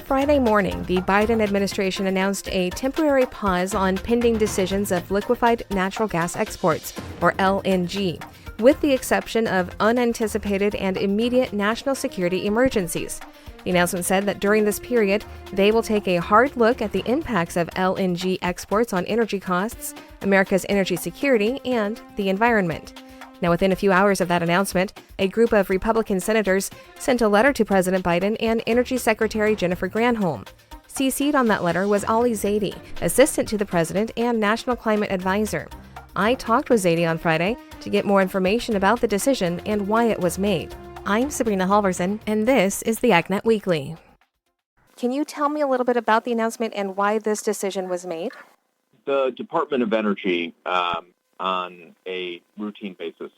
Friday morning, the Biden administration announced a temporary pause on pending decisions of liquefied natural gas exports, or LNG, with the exception of unanticipated and immediate national security emergencies. The announcement said that during this period, they will take a hard look at the impacts of LNG exports on energy costs, America's energy security, and the environment. Now, within a few hours of that announcement, a group of Republican senators sent a letter to President Biden and Energy Secretary Jennifer Granholm. CC'd on that letter was Ali Zaidi, assistant to the president and national climate advisor. I talked with Zaidi on Friday to get more information about the decision and why it was made. I'm Sabrina Halvorson, and this is the AgNet Weekly. Can you tell me a little bit about the announcement and why this decision was made? The Department of Energy, on a routine basis,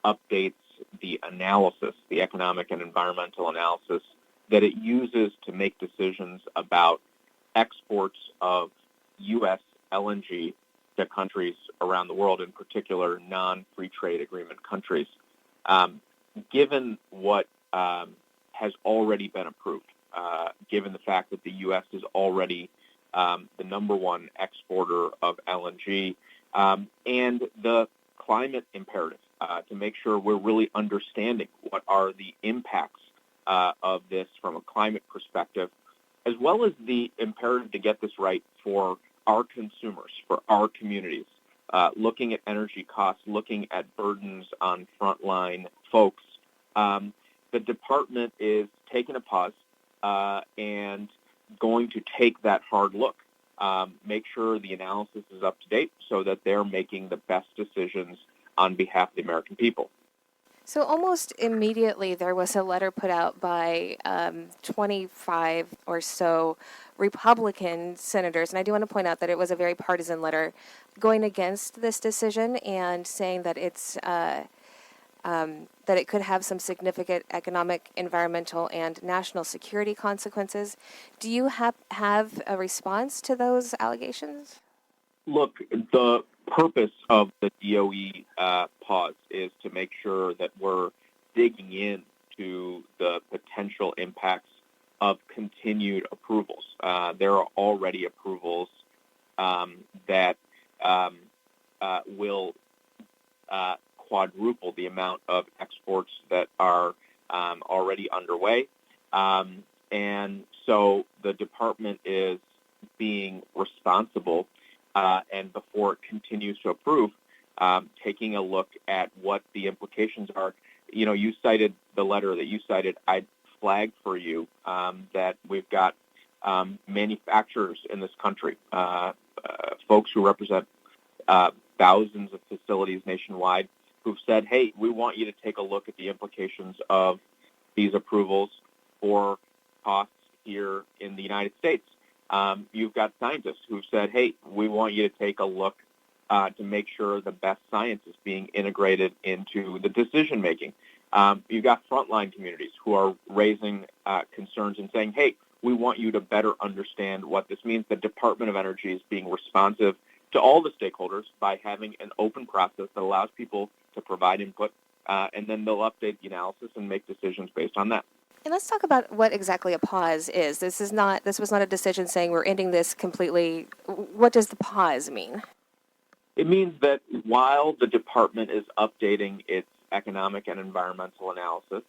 updates the analysis, the economic and environmental analysis that it uses to make decisions about exports of U.S. LNG to countries around the world, in particular non-free trade agreement countries. Given what has already been approved, given the fact that the U.S. is already the number one exporter of LNG, and the climate imperative to make sure we're really understanding what are the impacts of this from a climate perspective, as well as the imperative to get this right for our consumers, for our communities, looking at energy costs, looking at burdens on frontline folks. The department is taking a pause and going to take that hard look. Make sure the analysis is up to date so that they're making the best decisions on behalf of the American people. So almost immediately there was a letter put out by 25 or so Republican senators, and I do want to point out that it was a very partisan letter going against this decision and saying that that it could have some significant economic, environmental, and national security consequences. Do you have a response to those allegations? Look, the purpose of the DOE pause is to make sure that we're digging into the potential impacts of continued approvals. There are already approvals that will quadruple the amount of exports that are already underway. And so the department is being responsible and before it continues to approve, taking a look at what the implications are. You know, you cited the letter that you cited. I flagged for you that we've got manufacturers in this country, folks who represent thousands of facilities nationwide, who've said, hey, we want you to take a look at the implications of these approvals for costs here in the United States. You've got scientists who've said, hey, we want you to take a look to make sure the best science is being integrated into the decision-making. You've got frontline communities who are raising concerns and saying, hey, we want you to better understand what this means. The Department of Energy is being responsive to all the stakeholders by having an open process that allows people to provide input, and then they'll update the analysis and make decisions based on that. And let's talk about what exactly a pause is. This was not a decision saying we're ending this completely. What does the pause mean? It means that while the department is updating its economic and environmental analysis,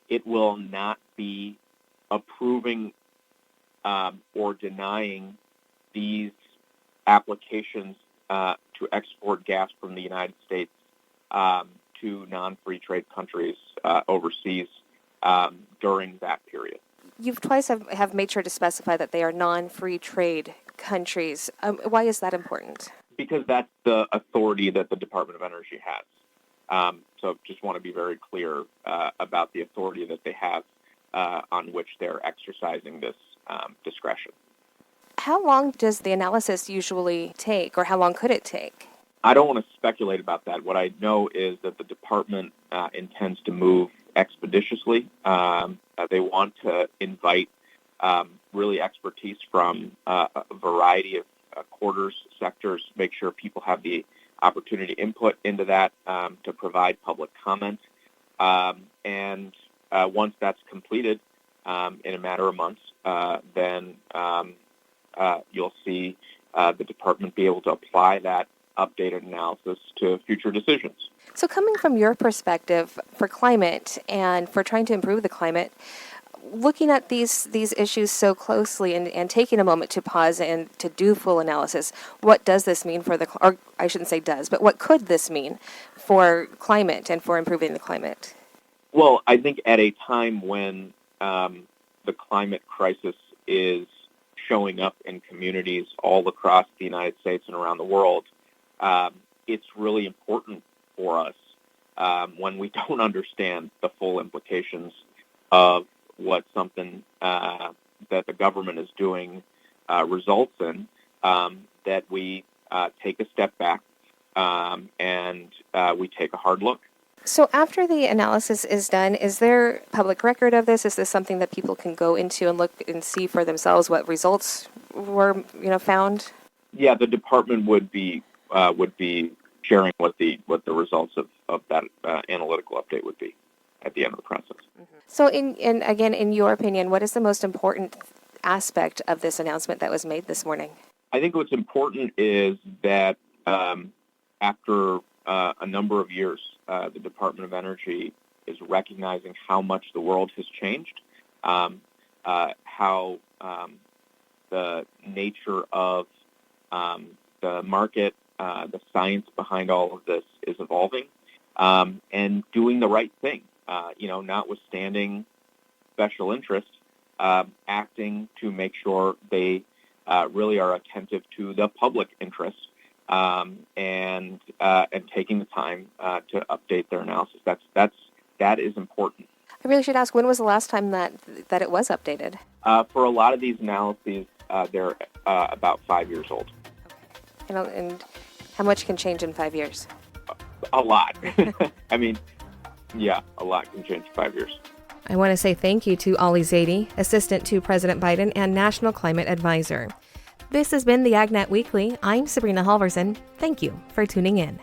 it will not be approving or denying these applications to export gas from the United States to non-free trade countries overseas during that period. You've twice have made sure to specify that they are non-free trade countries. Why is that important? Because that's the authority that the Department of Energy has. So just want to be very clear about the authority that they have on which they're exercising this discretion. How long does the analysis usually take, or how long could it take? I don't want to speculate about that. What I know is that the department intends to move expeditiously. They want to invite really expertise from a variety of quarters, sectors, make sure people have the opportunity to input into that, to provide public comment. And once that's completed, in a matter of months, then you'll see the department be able to apply that updated analysis to future decisions. So coming from your perspective for climate and for trying to improve the climate, looking at these issues so closely and taking a moment to pause and to do full analysis, what does this mean for or I shouldn't say does, but what could this mean for climate and for improving the climate? Well, I think at a time when the climate crisis is showing up in communities all across the United States and around the world, it's really important for us when we don't understand the full implications of what something that the government is doing results in, that we take a step back and we take a hard look. So after the analysis is done, is there public record of this? Is this something that people can go into and look and see for themselves what results were, found? Yeah, the department would be sharing what the results of that analytical update would be at the end of the process. Mm-hmm. So, in your opinion, what is the most important aspect of this announcement that was made this morning? I think what's important is that after a number of years, the Department of Energy is recognizing how much the world has changed, how the nature of the market, the science behind all of this is evolving, and doing the right thing, notwithstanding special interests, acting to make sure they really are attentive to the public interest, and taking the time to update their analysis. That is important. I really should ask, when was the last time that it was updated? For a lot of these analyses, they're about 5 years old. Okay. And how much can change in 5 years? A lot. I mean, yeah, a lot can change in 5 years. I want to say thank you to Ali Zaidi, Assistant to President Biden and National Climate Advisor. This has been the AgNet Weekly. I'm Sabrina Halvorson. Thank you for tuning in.